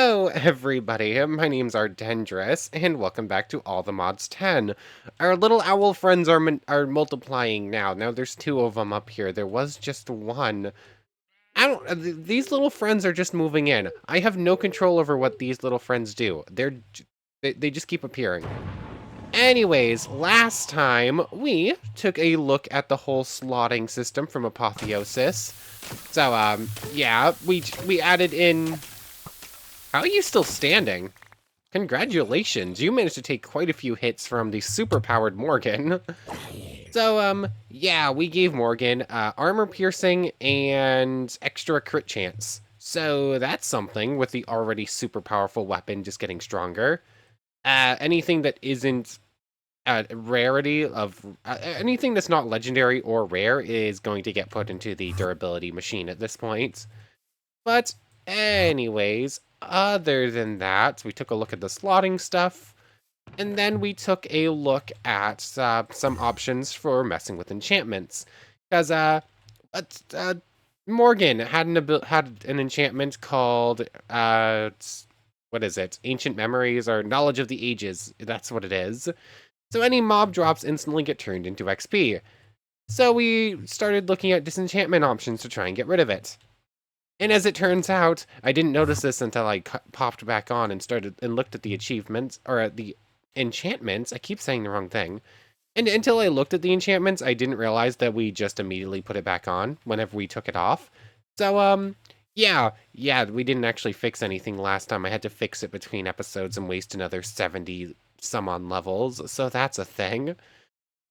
Hello, everybody. My name's Ardendris, and welcome back to All the Mods 10. Our little owl friends are multiplying now. Now there's two of them up here. There was just one. I don't. These little friends are just moving in. I have no control over what these little friends do. They just keep appearing. Anyways, last time we took a look at the whole slotting system from Apotheosis. So yeah, we added in. How are you still standing? Congratulations, you managed to take quite a few hits from the super-powered Morgan. So, yeah, we gave Morgan armor piercing and extra crit chance. So that's something with the already super powerful weapon just getting stronger. Anything that isn't rarity of anything that's not legendary or rare is going to get put into the durability machine at this point. But anyways, other than that, we took a look at the slotting stuff, and then we took a look at some options for messing with enchantments. Because Morgan had an enchantment called what is it? Ancient Memories or Knowledge of the Ages. That's what it is. So any mob drops instantly get turned into XP. So we started looking at disenchantment options to try and get rid of it. And as it turns out, I didn't notice this until I popped back on and started and looked at the achievements or at the enchantments. I keep saying the wrong thing. And until I looked at the enchantments, I didn't realize that we just immediately put it back on whenever we took it off. So yeah, we didn't actually fix anything last time. I had to fix it between episodes and waste another 70 some on levels. So that's a thing.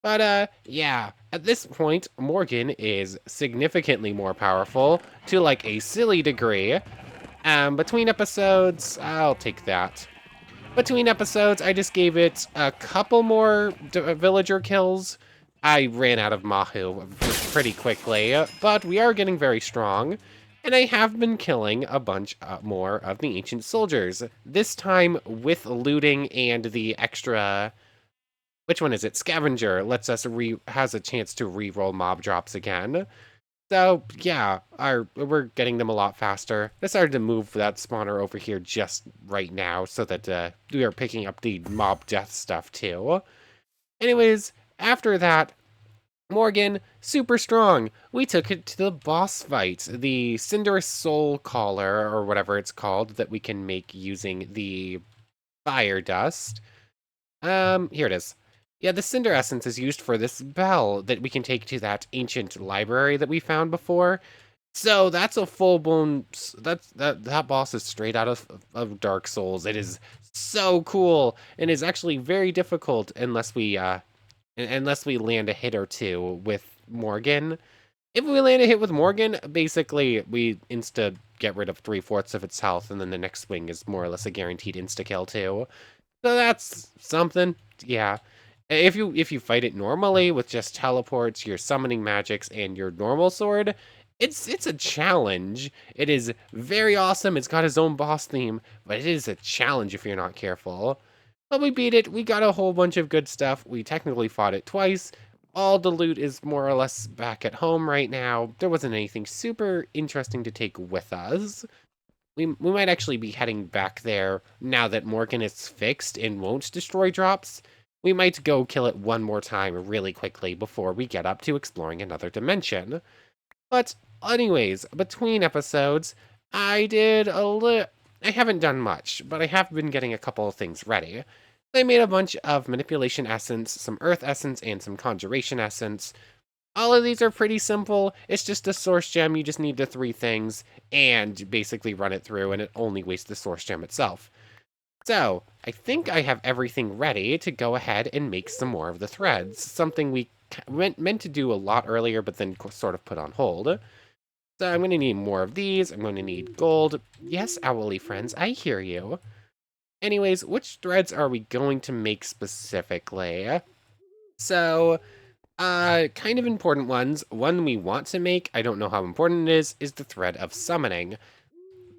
But, yeah, at this point, Morgan is significantly more powerful to, like, a silly degree. Between episodes, I'll take that. Between episodes, I just gave it a couple more villager kills. I ran out of Mahu pretty quickly, but we are getting very strong. And I have been killing a bunch more of the ancient soldiers. This time with looting and the extra... Which one is it? Scavenger lets us has a chance to re-roll mob drops again. So yeah, we're getting them a lot faster. I started to move that spawner over here just right now so that we are picking up the mob death stuff too. Anyways, after that, Morgan, super strong. We took it to the boss fight, the Cinderous Soul Collar or whatever it's called that we can make using the fire dust. Here it is. Yeah, the Cinder Essence is used for this bell that we can take to that ancient library that we found before. So that's a full-blown... That boss is straight out of Dark Souls. It is so cool, and is actually very difficult unless we land a hit or two with Morgan. If we land a hit with Morgan, basically we insta get rid of 3/4 of its health, and then the next swing is more or less a guaranteed insta-kill too. So that's something. Yeah. If you fight it normally with just teleports, your summoning magics, and your normal sword, it's a challenge. It is very awesome. It's got its own boss theme, but it is a challenge if you're not careful. But we beat it. We got a whole bunch of good stuff. We technically fought it twice. All the loot is more or less back at home right now. There wasn't anything super interesting to take with us. We might actually be heading back there now that Morgan is fixed and won't destroy drops. We might go kill it one more time really quickly before we get up to exploring another dimension. But anyways, between episodes, I haven't done much, but I have been getting a couple of things ready. I made a bunch of manipulation essence, some earth essence, and some conjuration essence. All of these are pretty simple. It's just a source gem. You just need the 3 things and basically run it through, and it only wastes the source gem itself. So, I think I have everything ready to go ahead and make some more of the threads, something we meant to do a lot earlier, but then sort of put on hold. So I'm going to need more of these. I'm going to need gold. Yes, owly friends, I hear you. Anyways, which threads are we going to make specifically? So, kind of important ones. One we want to make, I don't know how important it is the thread of summoning.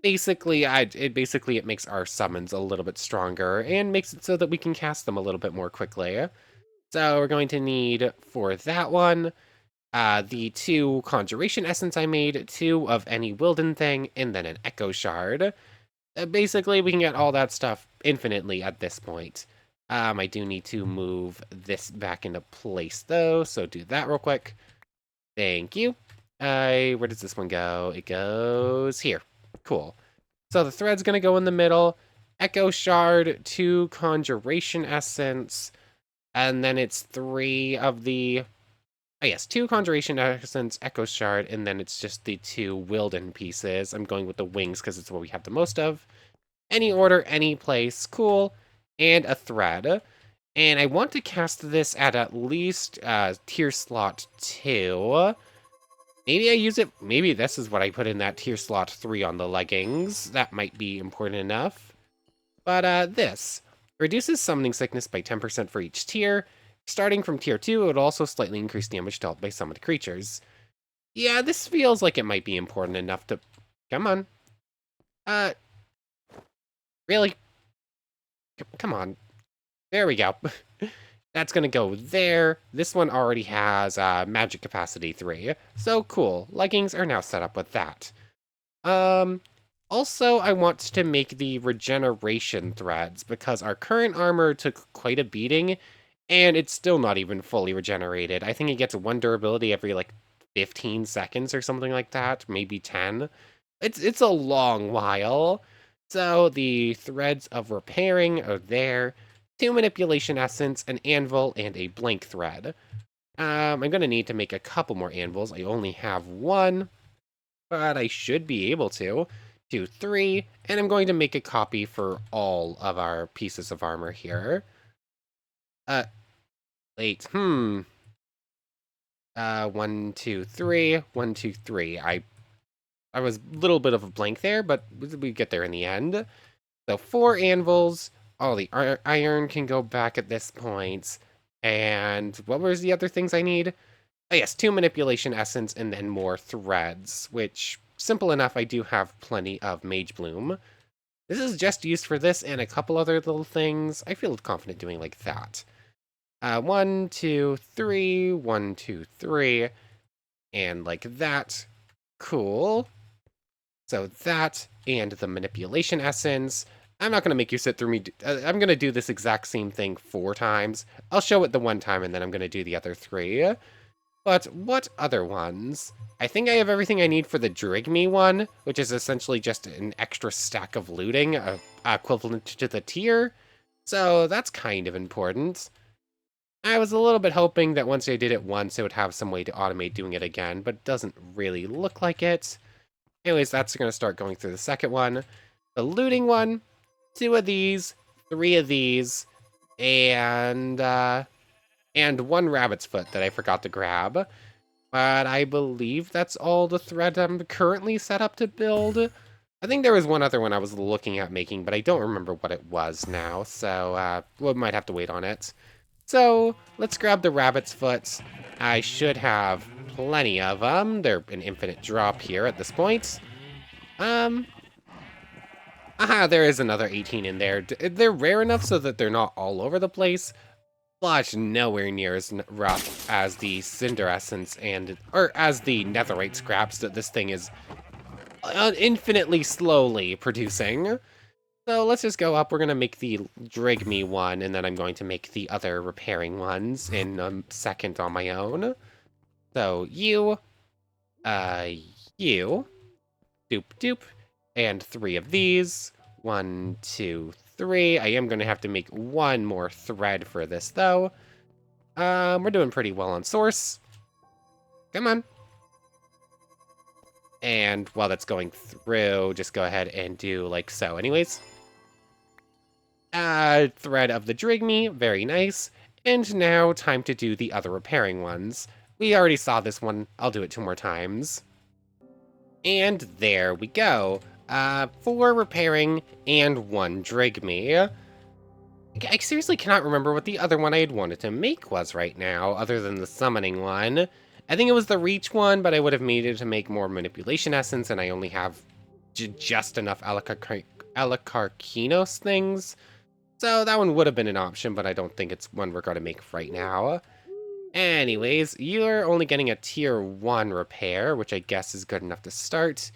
Basically, it makes our summons a little bit stronger and makes it so that we can cast them a little bit more quickly. So we're going to need, for that one, the 2 Conjuration Essence I made, 2 of any Wilden thing, and then an Echo Shard. Basically, we can get all that stuff infinitely at this point. I do need to move this back into place, though, so do that real quick. Thank you. Where does this one go? It goes here. Cool. So the thread's going to go in the middle. Echo Shard, 2 Conjuration Essence, and then it's 3 of the... Oh yes, 2 Conjuration Essence, Echo Shard, and then it's just the 2 Wilden pieces. I'm going with the wings because it's what we have the most of. Any order, any place, cool. And a thread. And I want to cast this at least tier slot 2. Maybe I use it, maybe this is what I put in that tier slot 3 on the leggings. That might be important enough. But this reduces summoning sickness by 10% for each tier. Starting from tier 2, it would also slightly increase damage dealt by summoned creatures. Yeah, this feels like it might be important enough to... Come on. Really? Come on. There we go. That's gonna go there. This one already has magic capacity 3. So cool. Leggings are now set up with that. Also, I want to make the regeneration threads because our current armor took quite a beating and it's still not even fully regenerated. I think it gets 1 durability every like 15 seconds or something like that, maybe 10. It's a long while. So the threads of repairing are there. 2 manipulation essence, an anvil, and a blank thread. I'm going to need to make a couple more anvils. I only have 1, but I should be able to. 2, 3, and I'm going to make a copy for all of our pieces of armor here. Wait, 1, 2, 3, 1, 2, 3. I was a little bit of a blank there, but we get there in the end. So 4 anvils. All the iron can go back at this point. And what was the other things I need? Oh yes, 2 manipulation essence and then more threads, which, simple enough, I do have plenty of Mage Bloom. This is just used for this and a couple other little things. I feel confident doing like that. 1, 2, 3, 1, 2, 3, and like that. Cool. So that and the manipulation essence. I'm not going to make you sit through me. I'm going to do this exact same thing 4 times. I'll show it the 1 time and then I'm going to do the other 3. But what other ones? I think I have everything I need for the Drigme one, which is essentially just an extra stack of looting, equivalent to the tier. So that's kind of important. I was a little bit hoping that once I did it once, it would have some way to automate doing it again, but it doesn't really look like it. Anyways, that's going to start going through the second one. The looting one, 2 of these, 3 of these, and 1 rabbit's foot that I forgot to grab. But I believe that's all the thread I'm currently set up to build. I think there was one other one I was looking at making, but I don't remember what it was now, so we might have to wait on it. So let's grab the rabbit's foot. I should have plenty of them. They're an infinite drop here at this point. There is another 18 in there. They're rare enough so that they're not all over the place, but nowhere near as rough as the Cinder Essence or as the Netherite scraps that this thing is infinitely slowly producing. So let's just go up. We're going to make the Drigme one, and then I'm going to make the other repairing ones in a second on my own. So you, doop doop, and 3 of these. 1, 2, 3. I am going to have to make 1 more thread for this, though. We're doing pretty well on source. Come on. And while that's going through, just go ahead and do like so. Anyways. Thread of the Drigme, very nice. And now time to do the other repairing ones. We already saw this one, I'll do it 2 more times. And there we go. 4 repairing and 1 Drigme. I seriously cannot remember what the other one I had wanted to make was right now, other than the summoning one. I think it was the Reach one, but I would have needed to make more manipulation essence, and I only have just enough Alakarkinos things. So that one would have been an option, but I don't think it's one we're going to make right now. Anyways, you're only getting a tier 1 repair, which I guess is good enough to start.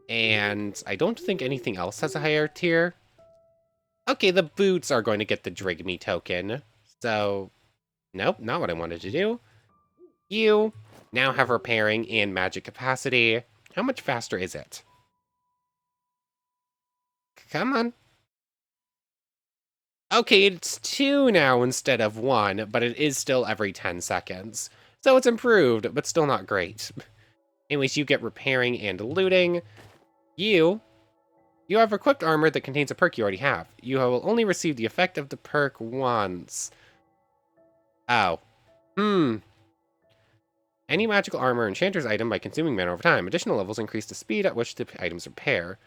And I don't think anything else has a higher tier. Okay, the boots are going to get the Drag Me token. So, nope, not what I wanted to do. You now have repairing and magic capacity. How much faster is it? Come on. Okay, it's 2 now instead of 1, but it is still every 10 seconds. So it's improved, but still not great. Anyways, you get repairing and looting. You have equipped armor that contains a perk you already have. You will only receive the effect of the perk once. Oh. Any magical armor enchanter's item by consuming mana over time. Additional levels increase the speed at which the items repair.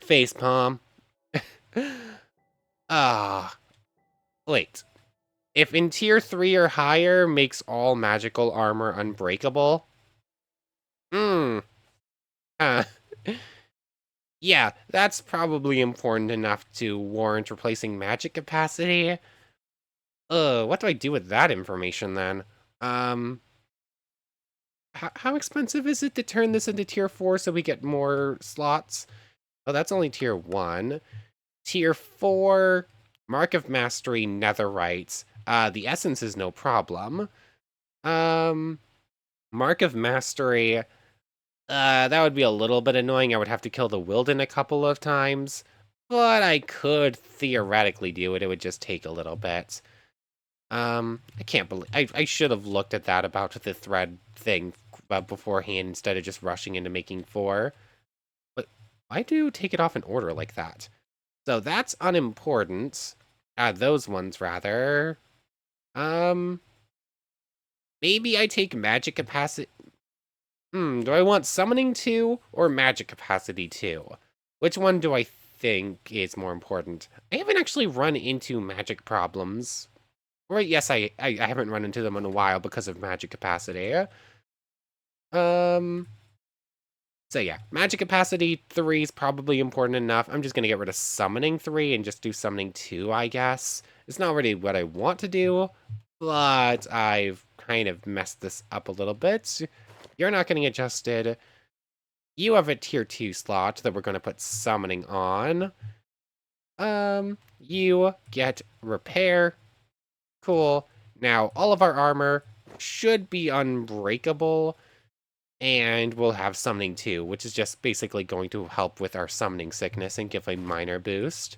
Facepalm. Ah. Wait. If in tier 3 or higher makes all magical armor unbreakable. Huh. Yeah, that's probably important enough to warrant replacing magic capacity. What do I do with that information then? How expensive is it to turn this into tier 4 so we get more slots? Oh, that's only tier 1. Tier 4, Mark of Mastery, Netherite. The essence is no problem. Mark of Mastery, that would be a little bit annoying. I would have to kill the Wilden a couple of times, but I could theoretically do it. It would just take a little bit. I can't believe I should have looked at that about the thread thing beforehand instead of just rushing into making 4. But why do take it off in order like that? So that's unimportant. Those ones rather. Maybe I take magic capacity. Do I want summoning 2 or magic capacity 2? Which one do I think is more important? I haven't actually run into magic problems. Or yes, I haven't run into them in a while because of magic capacity. So yeah, magic capacity 3 is probably important enough. I'm just gonna get rid of summoning 3 and just do summoning 2, I guess. It's not really what I want to do, but I've kind of messed this up a little bit. You're not getting adjusted. You have a tier 2 slot that we're gonna put summoning on. You get repair. Cool. Now, all of our armor should be unbreakable, and we'll have summoning too, which is just basically going to help with our summoning sickness and give a minor boost.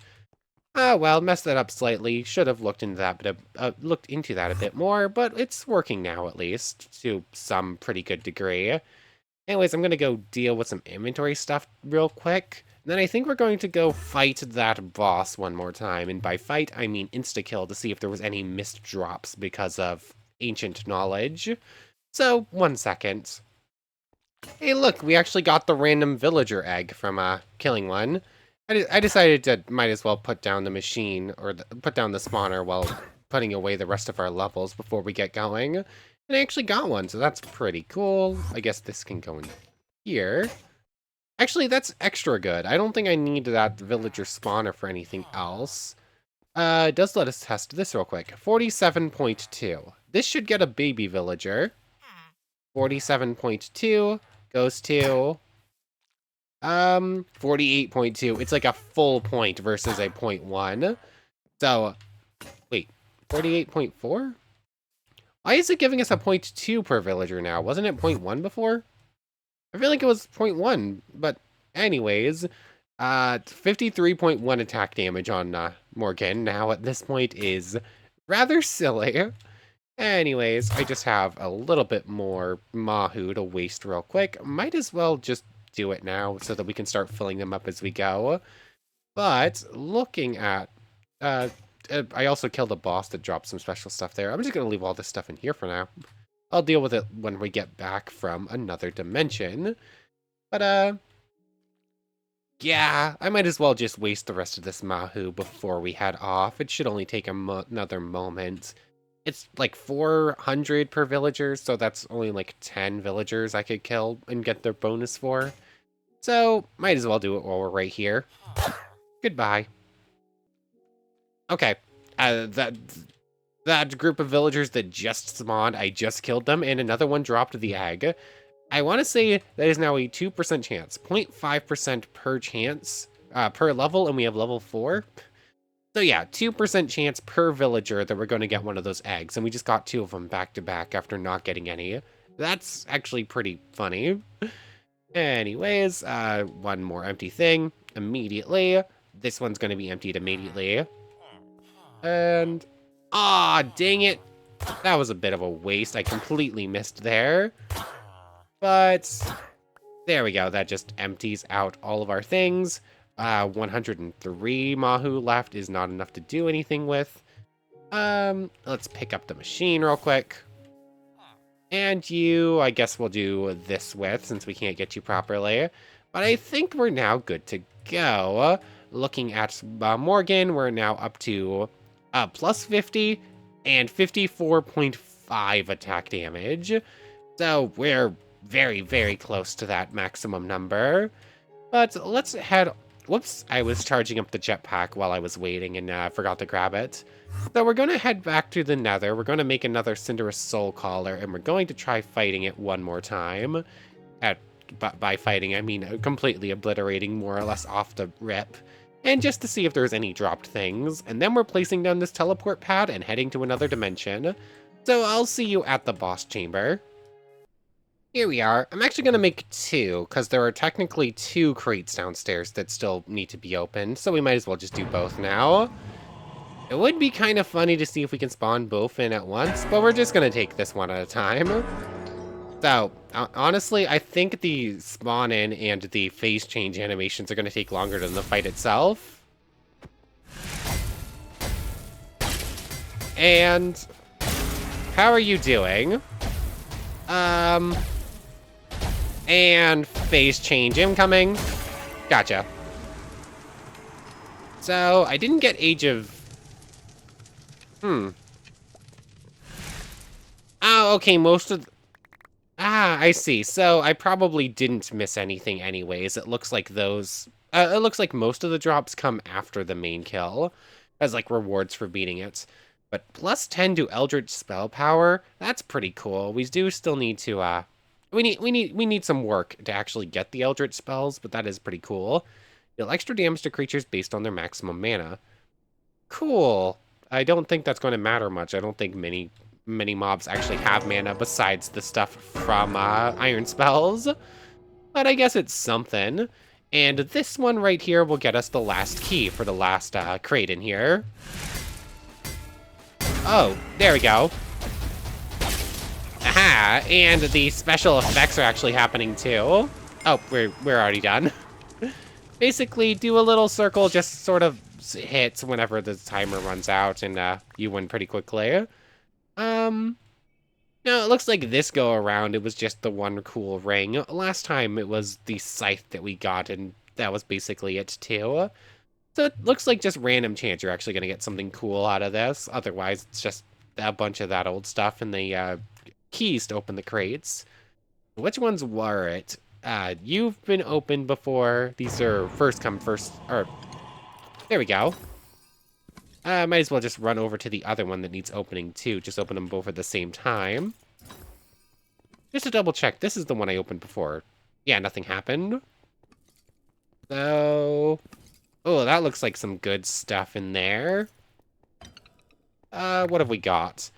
Well, messed that up slightly. Should have looked into that a bit more, but it's working now at least to some pretty good degree. Anyways, I'm gonna go deal with some inventory stuff real quick. Then I think we're going to go fight that boss one more time. And by fight, I mean insta-kill to see if there was any missed drops because of ancient knowledge. So, 1 second. Hey, look, we actually got the random villager egg from killing one. I decided to might as well put down the machine, or put down the spawner while putting away the rest of our levels before we get going. And I actually got one, so that's pretty cool. I guess this can go in here. Actually, that's extra good. I don't think I need that villager spawner for anything else. It does let us test this real quick. 47.2. This should get a baby villager. 47.2 goes to 48.2. It's like a full point versus a 0.1. So wait, 48.4? Why is it giving us a 0.2 per villager now? Wasn't it 0.1 before? I feel like it was 0.1, but anyways, 53.1 attack damage on Morgan now at this point is rather silly. Anyways, I just have a little bit more Mahu to waste real quick. Might as well just do it now so that we can start filling them up as we go. But looking at... I also killed a boss that dropped some special stuff there. I'm just going to leave all this stuff in here for now. I'll deal with it when we get back from another dimension. But, yeah, I might as well just waste the rest of this Mahu before we head off. It should only take another moment. It's like 400 per villager, so that's only like 10 villagers I could kill and get their bonus for. So, might as well do it while we're right here. Goodbye. Okay, that group of villagers that just spawned, I just killed them, and another one dropped the egg. I want to say that is now a 2% chance, 0.5% per chance, per level, and we have level 4. So yeah, 2% chance per villager that we're going to get one of those eggs, and we just got 2 of them back to back after not getting any. That's actually pretty funny. Anyways, one more empty thing immediately. This one's going to be emptied immediately. And, dang it. That was a bit of a waste. I completely missed there. But there we go. That just empties out all of our things. 103 Mahu left is not enough to do anything with. Let's pick up the machine real quick. And you, I guess we'll do this with, since we can't get you properly. But I think we're now good to go. Looking at Morgan, we're now up to plus 50 and 54.5 attack damage. So we're very, very close to that maximum number. But let's head... Whoops, I was charging up the jetpack while I was waiting and forgot to grab it. So we're going to head back to the Nether. We're going to make another Cinderous Soul Collar, and we're going to try fighting it one more time. By fighting, I mean completely obliterating more or less off the rip. And just to see if there's any dropped things. And then we're placing down this teleport pad and heading to another dimension. So I'll see you at the boss chamber. Here we are. I'm actually going to make 2, because there are technically 2 crates downstairs that still need to be opened, so we might as well just do both now. It would be kind of funny to see if we can spawn both in at once, but we're just going to take this one at a time. So, honestly, I think the spawn in and the phase change animations are going to take longer than the fight itself. And how are you doing? And phase change incoming. Gotcha. So, I didn't get Age of... Oh, okay, most of... I see. So, I probably didn't miss anything anyways. It looks like those... it looks like most of the drops come after the main kill, as, like, rewards for beating it. But plus 10 to Eldritch spell power, that's pretty cool. We do still need to, we need some work to actually get the Eldritch spells, but that is pretty cool. Deal extra damage to creatures based on their maximum mana. Cool. I don't think that's going to matter much. I don't think many mobs actually have mana besides the stuff from iron spells. But I guess it's something. And this one right here will get us the last key for the last crate in here. Oh, there we go. Aha, and the special effects are actually happening too. Oh, we're already done. Basically, do a little circle, just sort of hits whenever the timer runs out, and you win pretty quickly. No, it looks like this go around, it was just the one cool ring. Last time it was the scythe that we got, and that was basically it too. So it looks like just random chance you're actually going to get something cool out of this. Otherwise, it's just a bunch of that old stuff and the keys to open the crates. Which ones were it? You've been opened before. These are first come, first... Or, there we go. Might as well just run over to the other one that needs opening too. Just open them both at the same time. Just to double check, this is the one I opened before. Yeah, nothing happened. So... Oh, that looks like some good stuff in there. What have we got?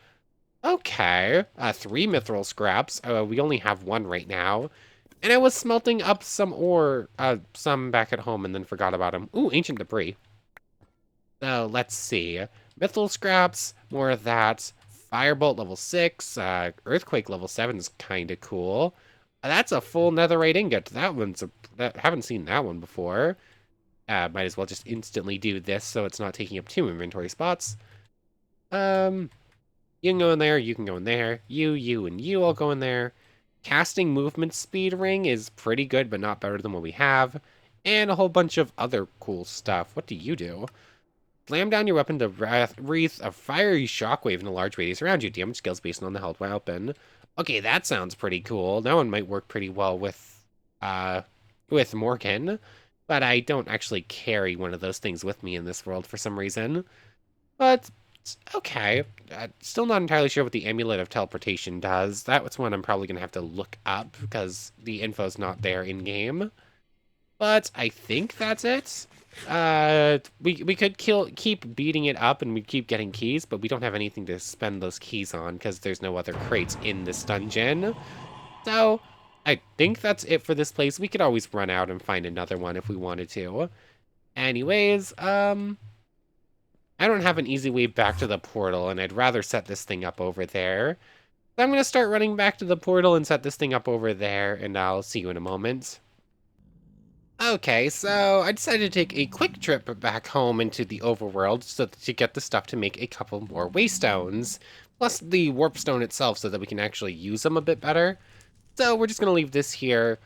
Okay, 3 mithril scraps. We only have 1 right now. And I was smelting up some ore, some back at home and then forgot about them. Ooh, ancient debris. So, let's see. Mithril scraps, more of that. Firebolt level 6. Earthquake level 7 is kind of cool. That's a full netherite ingot. That one's haven't seen that one before. Might as well just instantly do this so it's not taking up 2 inventory spots. You can go in there, you can go in there. You, and you all go in there. Casting movement speed ring is pretty good, but not better than what we have. And a whole bunch of other cool stuff. What do you do? Slam down your weapon to wreath a fiery shockwave in a large radius around you. Damage scales based on the held weapon. Okay, that sounds pretty cool. That one might work pretty well with Morgan. But I don't actually carry one of those things with me in this world for some reason. But Okay. Still not entirely sure what the Amulet of Teleportation does. That's one I'm probably going to have to look up because the info's not there in-game. But I think that's it. We could keep beating it up and we keep getting keys, but we don't have anything to spend those keys on because there's no other crates in this dungeon. So I think that's it for this place. We could always run out and find another one if we wanted to. Anyways, I don't have an easy way back to the portal, and I'd rather set this thing up over there. So I'm going to start running back to the portal and set this thing up over there, and I'll see you in a moment. Okay, so I decided to take a quick trip back home into the overworld to get the stuff to make a couple more waystones, plus the warp stone itself so that we can actually use them a bit better. So we're just going to leave this here.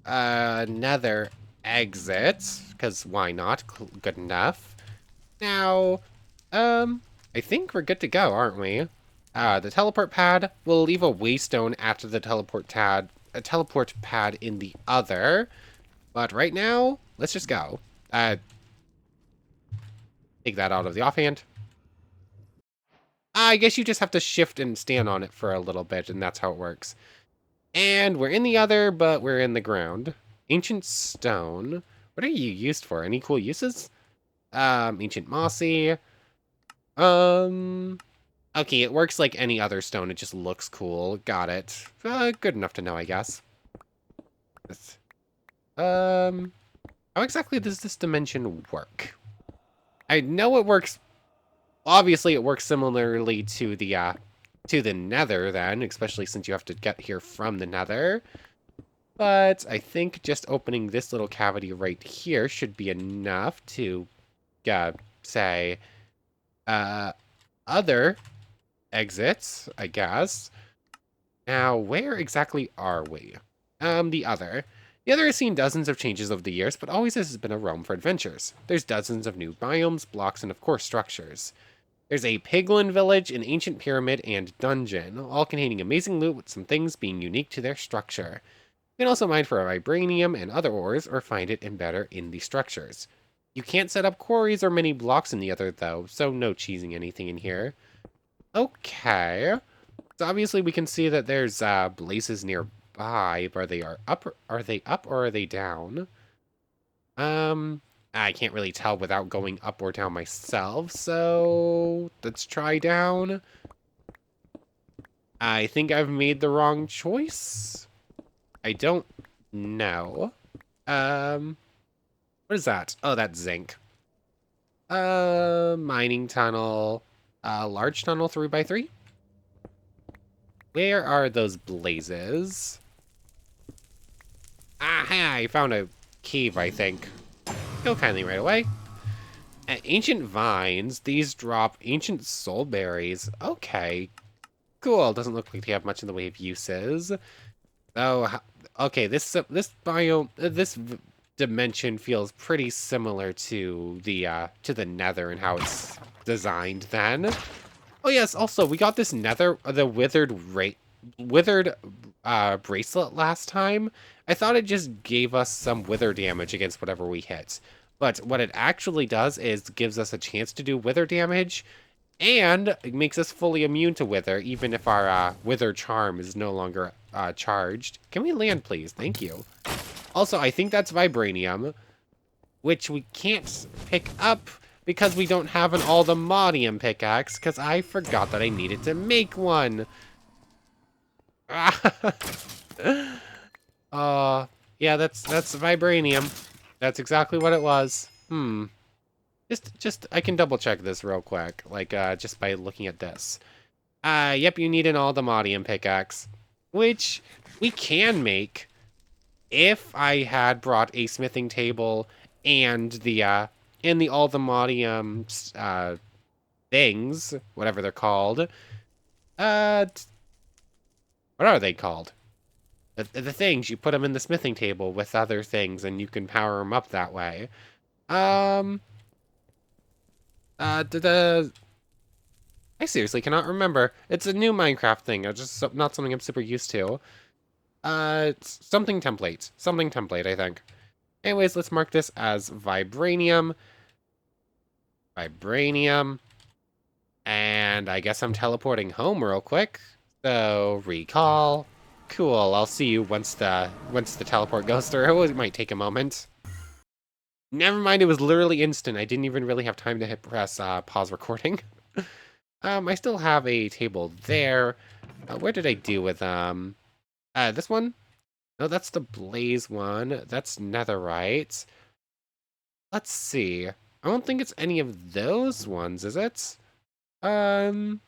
Nether exit, because why not? Good enough. Now, I think we're good to go, aren't we? The teleport pad, we'll leave a waystone after the teleport pad in the other. But right now, let's just go. Take that out of the offhand. I guess you just have to shift and stand on it for a little bit, and that's how it works. And we're in the other, but we're in the ground. Ancient stone. What are you used for? Any cool uses? Ancient mossy. Okay, it works like any other stone. It just looks cool. Got it. Good enough to know, I guess. How exactly does this dimension work? I know it works. Obviously, it works similarly to the Nether, then, especially since you have to get here from the Nether. But I think just opening this little cavity right here should be enough to, say, other exits, I guess. Now, where exactly are we? The other. The other has seen dozens of changes over the years, but always has been a realm for adventures. There's dozens of new biomes, blocks, and of course structures. There's a piglin village, an ancient pyramid, and dungeon, all containing amazing loot with some things being unique to their structure. You can also mine for vibranium and other ores, or find it embedded in the structures. You can't set up quarries or many blocks in the other, though, so no cheesing anything in here. Okay. So obviously we can see that there's blazes nearby, but are they up or are they down? I can't really tell without going up or down myself, so let's try down. I think I've made the wrong choice. I don't know. What is that? Oh, that's zinc. Mining tunnel. Large tunnel 3x3. Where are those blazes? Aha, I found a cave, I think. Go kindly right away. Ancient vines. These drop ancient soul berries. Okay. Cool. Doesn't look like they have much in the way of uses. Oh, okay. This biome, this dimension feels pretty similar to the Nether and how it's designed. Then, oh yes. Also, we got this the withered bracelet last time. I thought it just gave us some wither damage against whatever we hit. But what it actually does is gives us a chance to do wither damage, and it makes us fully immune to wither, even if our wither charm is no longer charged. Can we land, please? Thank you. Also, I think that's vibranium, which we can't pick up because we don't have an all-the-modium pickaxe, because I forgot that I needed to make one. Yeah, that's vibranium. That's exactly what it was. I can double check this real quick, like, just by looking at this. Yep, you need an all-the-modium pickaxe, which we can make if I had brought a smithing table and the all-the-modium, things, whatever they're called. What are they called? The things, you put them in the smithing table with other things, and you can power them up that way. I seriously cannot remember. It's a new Minecraft thing. It's just not something I'm super used to. It's something template. Something template, I think. Anyways, let's mark this as vibranium. Vibranium. And I guess I'm teleporting home real quick. So, recall. Cool, I'll see you once the teleport goes through. It might take a moment. Never mind, it was literally instant. I didn't even really have time to press pause recording. I still have a table there. Where did I do with this one? No, that's the blaze one. That's netherite. Let's see. I don't think it's any of those ones, is it? Did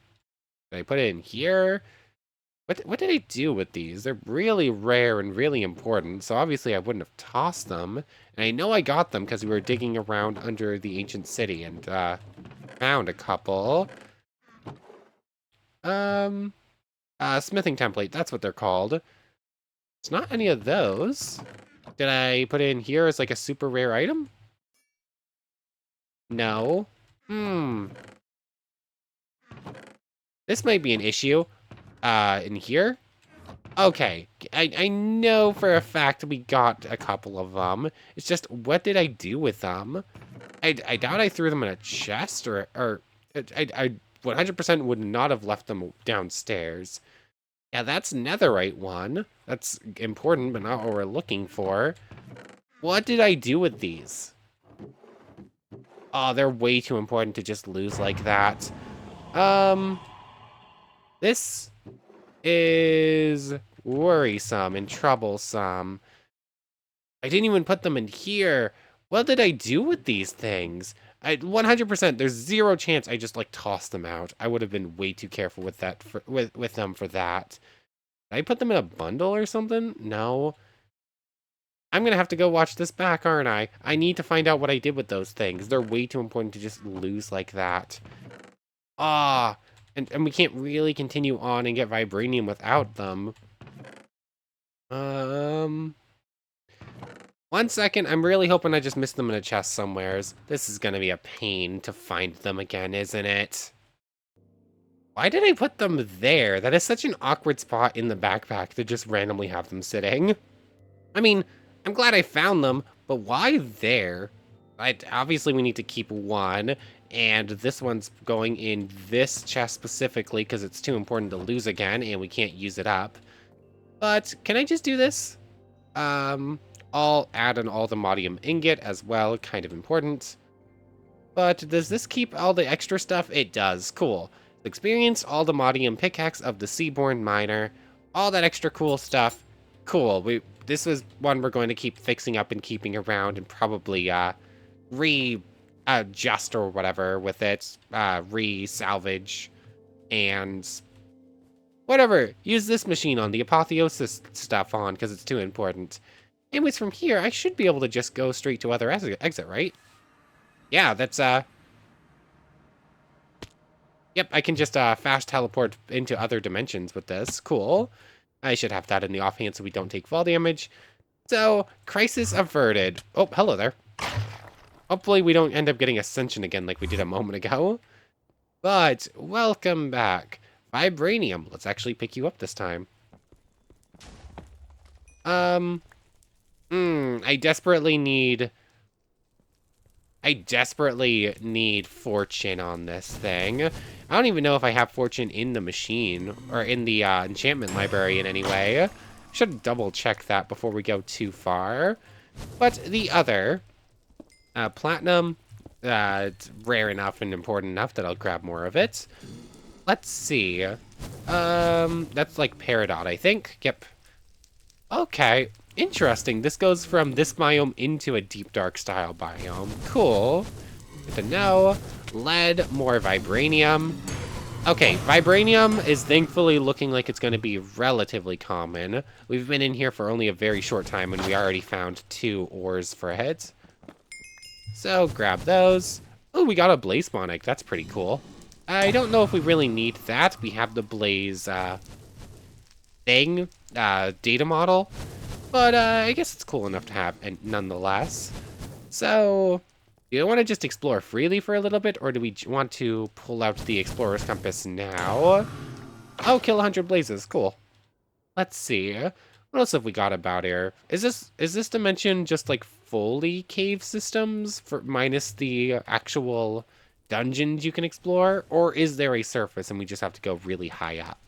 I put it in here? What did I do with these? They're really rare and really important, so obviously I wouldn't have tossed them. And I know I got them because we were digging around under the ancient city and found a couple. Smithing template, that's what they're called. It's not any of those. Did I put it in here as like a super rare item? No. This might be an issue. In here? Okay, I know for a fact we got a couple of them. It's just, what did I do with them? I doubt I threw them in a chest, or I 100% would not have left them downstairs. Yeah, that's netherite one. That's important, but not what we're looking for. What did I do with these? Oh, they're way too important to just lose like that. This is worrisome and troublesome. I didn't even put them in here. What did I do with these things? 100%, there's zero chance I just like tossed them out. I would have been way too careful with that with them for that. Did I put them in a bundle or something? No. I'm gonna have to go watch this back, aren't I? I need to find out what I did with those things. They're way too important to just lose like that. Ah, and we can't really continue on and get vibranium without them. 1 second, I'm really hoping I just missed them in a chest somewheres. This is gonna be a pain to find them again, isn't it? Why did I put them there? That is such an awkward spot in the backpack to just randomly have them sitting. I mean, I'm glad I found them, but why there? Obviously we need to keep one, and this one's going in this chest specifically because it's too important to lose again, and we can't use it up. But can I just do this? I'll add in all the modium ingot as well, kind of important. But does this keep all the extra stuff? It does, cool. Experience all the modium pickaxe of the Seaborn Miner, all that extra cool stuff. Cool, this is one we're going to keep fixing up and keeping around and probably readjust or whatever with it, re-salvage, and whatever. Use this machine on the apotheosis stuff on because it's too important. Anyways, from here, I should be able to just go straight to other exit, right? Yeah, that's, yep, I can just fast teleport into other dimensions with this. Cool. I should have that in the offhand so we don't take fall damage. So, crisis averted. Oh, hello there. Hopefully we don't end up getting Ascension again like we did a moment ago. But, welcome back. Vibranium. Let's actually pick you up this time. I desperately need fortune on this thing. I don't even know if I have fortune in the machine or in the enchantment library in any way. Should double check that before we go too far. But the other, platinum, it's rare enough and important enough that I'll grab more of it. Let's see. That's like Peridot, I think. Yep. Okay. Interesting. This goes from this biome into a deep dark style biome. Cool. Good to know. Lead, more vibranium. Okay, vibranium is thankfully looking like it's going to be relatively common. We've been in here for only a very short time and we already found 2 ores for it. So grab those. Oh, we got a blaze spawn egg. That's pretty cool. I don't know if we really need that. We have the blaze data model. But I guess it's cool enough to have, and nonetheless. So, do you want to just explore freely for a little bit, or do we want to pull out the Explorer's Compass now? Oh, kill 100 blazes, cool. Let's see. What else have we got about here? Is this dimension just like fully cave systems for minus the actual dungeons you can explore, or is there a surface and we just have to go really high up?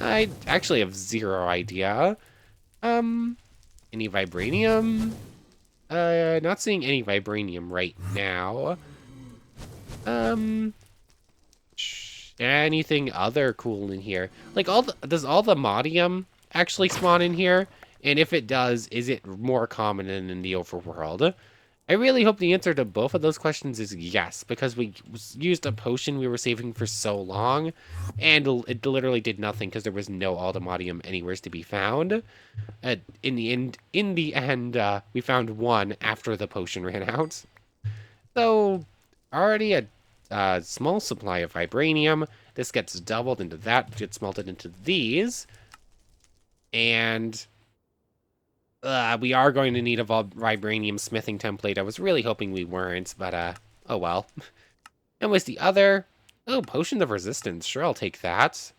I actually have zero idea. Any vibranium? Not seeing any vibranium right now. Anything other cool in here? Like, does all the modium actually spawn in here? And if it does, is it more common than in the overworld? I really hope the answer to both of those questions is yes, because we used a potion we were saving for so long, and it literally did nothing because there was no Aldemodium anywhere to be found. In the end, we found one after the potion ran out. So, already a small supply of vibranium. This gets doubled into that, gets melted into these, and we are going to need a vibranium smithing template. I was really hoping we weren't, but oh well. And was the other? Oh, potion of resistance. Sure, I'll take that.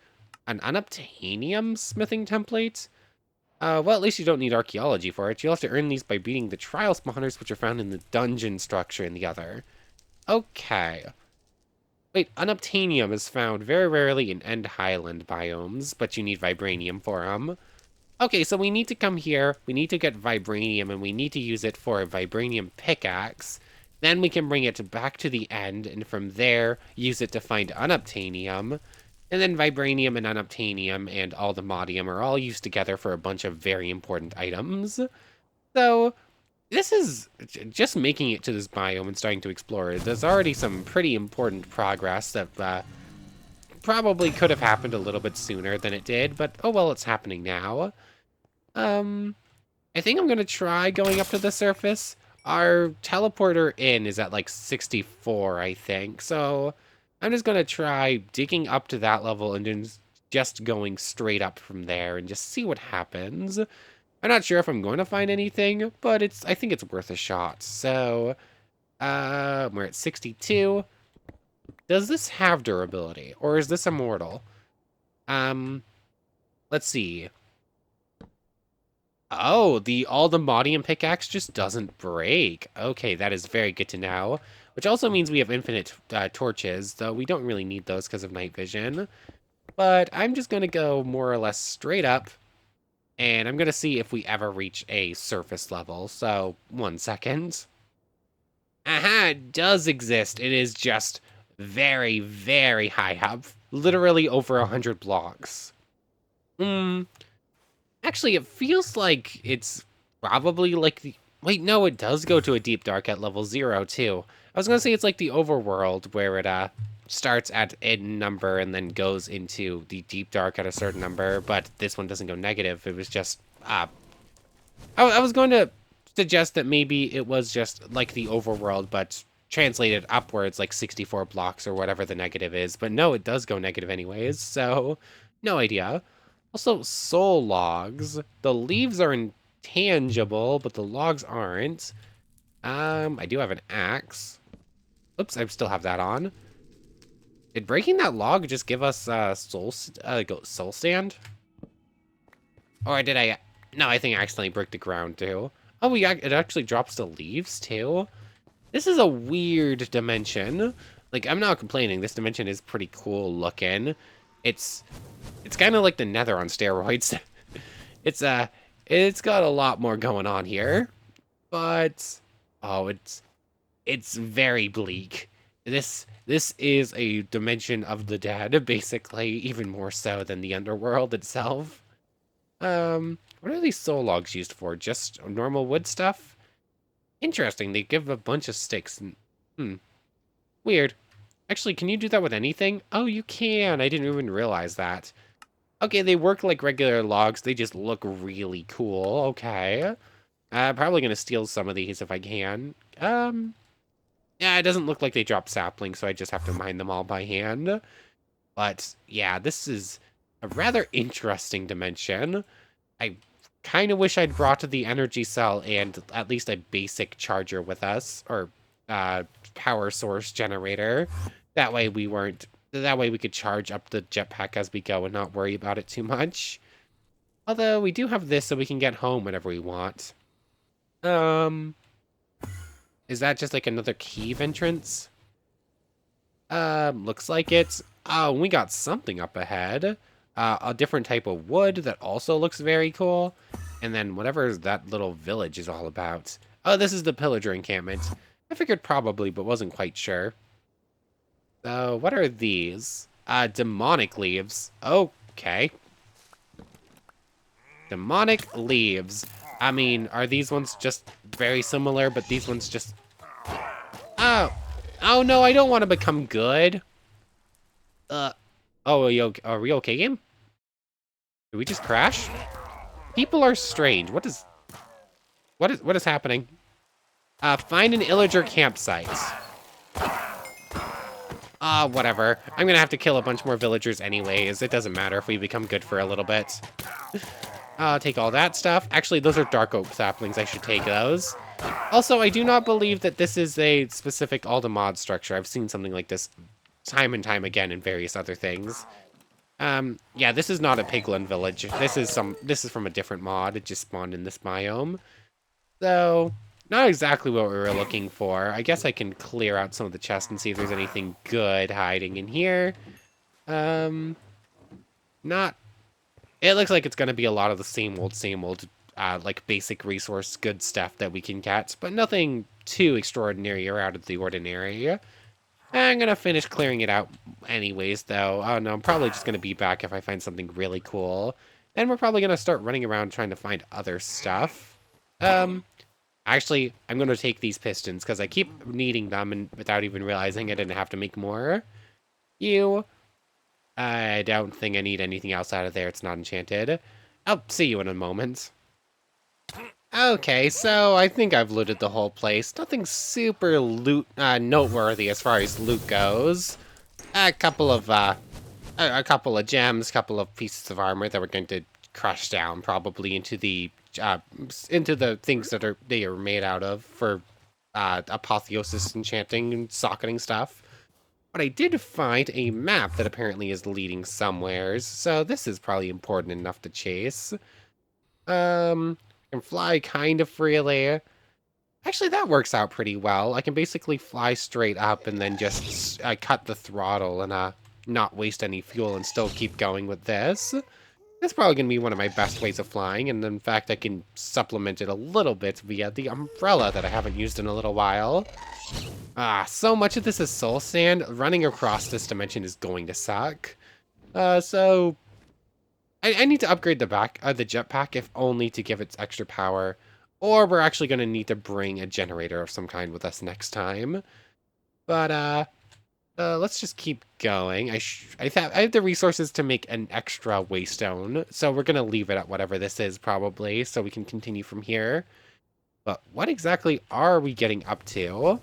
An unobtainium smithing template? Well, at least you don't need archaeology for it. You'll have to earn these by beating the trial spawners, which are found in the dungeon structure in the other. Okay. Wait, unobtainium is found very rarely in End Highland biomes, but you need vibranium for them. Okay, so we need to come here, we need to get vibranium, and we need to use it for a vibranium pickaxe. Then we can bring it back to the end, and from there, use it to find unobtainium. And then vibranium and unobtainium and aldemodium are all used together for a bunch of very important items. So, this is just making it to this biome and starting to explore it. There's already some pretty important progress that probably could have happened a little bit sooner than it did, but oh well, it's happening now. I think I'm gonna try going up to the surface. Our teleporter in is at like 64, I think. So I'm just gonna try digging up to that level and then just going straight up from there and just see what happens. I'm not sure if I'm going to find anything, but I think it's worth a shot. So, we're at 62. Does this have durability, or is this immortal? Let's see. Oh, the Aldemodium pickaxe just doesn't break. Okay, that is very good to know. Which also means we have infinite torches, though we don't really need those because of night vision. But I'm just going to go more or less straight up, and I'm going to see if we ever reach a surface level. So, 1 second. Aha, it does exist. It is just very, very high up. Literally over 100 blocks. Actually, it feels like it's probably like the... Wait, no, it does go to a deep dark at level 0, too. I was gonna say it's like the overworld, where it starts at a number and then goes into the deep dark at a certain number, but this one doesn't go negative. It was just... I was going to suggest that maybe it was just like the overworld, but translated upwards like 64 blocks or whatever the negative is. But no, it does go negative anyways, so no idea. Also, soul logs. The leaves are intangible, but the logs aren't. I do have an axe. Oops, I still have that on. Did breaking that log just give us soul stand? Or did I... No, I think I accidentally broke the ground too. Oh, it actually drops the leaves too? This is a weird dimension. Like, I'm not complaining. This dimension is pretty cool looking. It's kind of like the Nether on steroids. It's got a lot more going on here, but oh, it's very bleak. This is a dimension of the dead, basically, even more so than the underworld itself. What are these soul logs used for? Just normal wood stuff? Interesting. They give a bunch of sticks. Weird. Actually, can you do that with anything? Oh, you can. I didn't even realize that. Okay, they work like regular logs. They just look really cool. Okay. I'm probably going to steal some of these if I can. Yeah, it doesn't look like they drop saplings, so I just have to mine them all by hand. But, yeah, this is a rather interesting dimension. I kind of wish I'd brought the energy cell and at least a basic charger with us, or power source generator. That way we could charge up the jetpack as we go and not worry about it too much. Although we do have this so we can get home whenever we want. Is that just like another cave entrance? Looks like it's... Oh, we got something up ahead. A different type of wood that also looks very cool. And then whatever that little village is all about. Oh, this is the pillager encampment. I figured probably, but wasn't quite sure. So, what are these? Demonic leaves. Okay. Demonic leaves. I mean, are these ones just very similar, but these ones just... Oh! Oh no, I don't want to become good. Oh, are we okay, game? Did we just crash? People are strange. What is happening? Find an illager campsite. Whatever. I'm gonna have to kill a bunch more villagers anyways. It doesn't matter if we become good for a little bit. Take all that stuff. Actually, those are dark oak saplings. I should take those. Also, I do not believe that this is a specific Aldemod structure. I've seen something like this time and time again in various other things. Yeah, this is not a piglin village. This is from a different mod. It just spawned in this biome. So, not exactly what we were looking for. I guess I can clear out some of the chests and see if there's anything good hiding in here. Not... It looks like it's going to be a lot of the same old, like basic resource good stuff that we can get, but nothing too extraordinary or out of the ordinary. I'm going to finish clearing it out anyways, though. Oh, no, I'm probably just going to be back if I find something really cool. Then we're probably going to start running around trying to find other stuff. Actually, I'm going to take these pistons because I keep needing them and without even realizing I didn't have to make more. I don't think I need anything else out of there. It's not enchanted. I'll see you in a moment. Okay, so I think I've looted the whole place. Nothing super noteworthy as far as loot goes. A couple of gems, couple of pieces of armor that we're going to crush down probably into the things that they are made out of for apotheosis enchanting and socketing stuff. But I did find a map that apparently is leading somewheres, so this is probably important enough to chase. Can fly kind of freely. Actually, that works out pretty well. I can basically fly straight up and then just cut the throttle and not waste any fuel and still keep going with this. That's probably going to be one of my best ways of flying, and in fact, I can supplement it a little bit via the umbrella that I haven't used in a little while. So much of this is soul sand. Running across this dimension is going to suck. So I need to upgrade the jetpack, if only to give it extra power, or we're actually going to need to bring a generator of some kind with us next time. But let's just keep going. I have the resources to make an extra waystone, so we're going to leave it at whatever this is probably, so we can continue from here. But what exactly are we getting up to?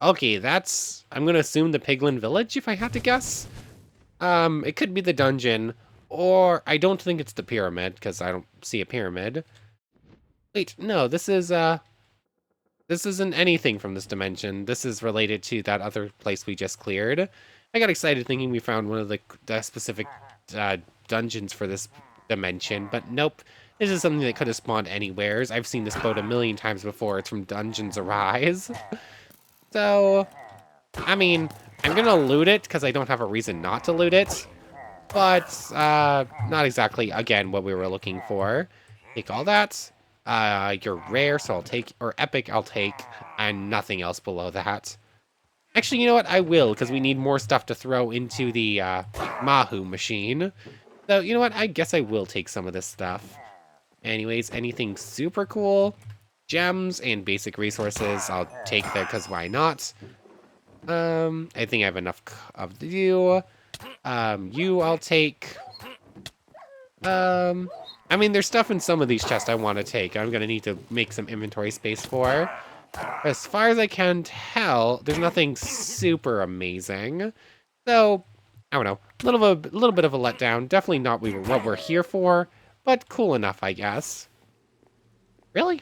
Okay, I'm gonna assume the Piglin Village, if I had to guess. It could be the dungeon, or I don't think it's the pyramid, because I don't see a pyramid. Wait, no, this isn't anything from this dimension. This is related to that other place we just cleared. I got excited thinking we found one of the specific dungeons for this dimension, but nope. This is something that could have spawned anywheres. I've seen this boat a million times before. It's from Dungeons Arise. So, I mean, I'm gonna loot it because I don't have a reason not to loot it. But, not exactly, again, what we were looking for. Take all that. You're rare, so I'll take, or epic, I'll take, and nothing else below that. Actually, you know what? I will, because we need more stuff to throw into the, Mahu machine. So, you know what? I guess I will take some of this stuff. Anyways, anything super cool? Gems and basic resources, I'll take that because why not? I think I have enough of you. You I'll take. I mean, there's stuff in some of these chests I want to take. I'm going to need to make some inventory space for. As far as I can tell, there's nothing super amazing. So, I don't know. A little bit of a letdown. Definitely not what we're here for. But cool enough, I guess. Really?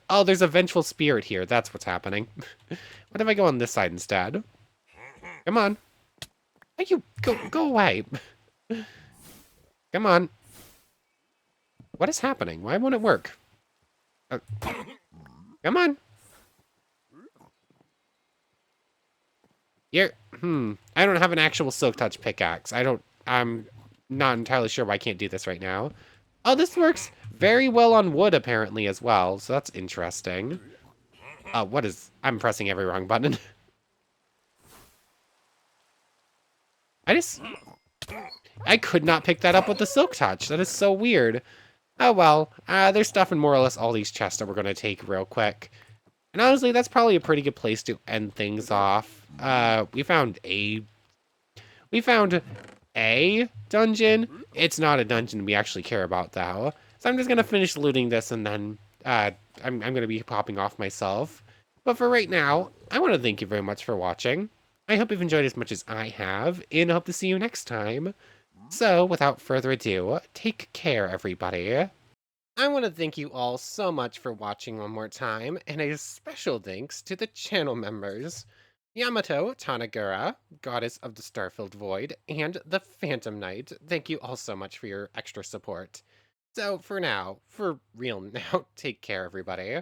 Oh, there's a vengeful spirit here. That's what's happening. What if I go on this side instead? Come on. Hey, you go away. Come on. What is happening? Why won't it work? Come on. You're, I don't have an actual Silk Touch pickaxe. I'm not entirely sure why I can't do this right now. Oh, this works very well on wood, apparently, as well. So that's interesting. I'm pressing every wrong button. I could not pick that up with the Silk Touch. That is so weird. Oh well, there's stuff in more or less all these chests that we're going to take real quick. And honestly, that's probably a pretty good place to end things off. We found a dungeon. It's not a dungeon we actually care about, though. So I'm just going to finish looting this, and then I'm going to be popping off myself. But for right now, I want to thank you very much for watching. I hope you've enjoyed as much as I have, and I hope to see you next time. So, without further ado, take care, everybody. I want to thank you all so much for watching one more time, and a special thanks to the channel members. Yamato Tanagura, Goddess of the Starfilled Void, and the Phantom Knight. Thank you all so much for your extra support. So, for now, for real now, take care, everybody.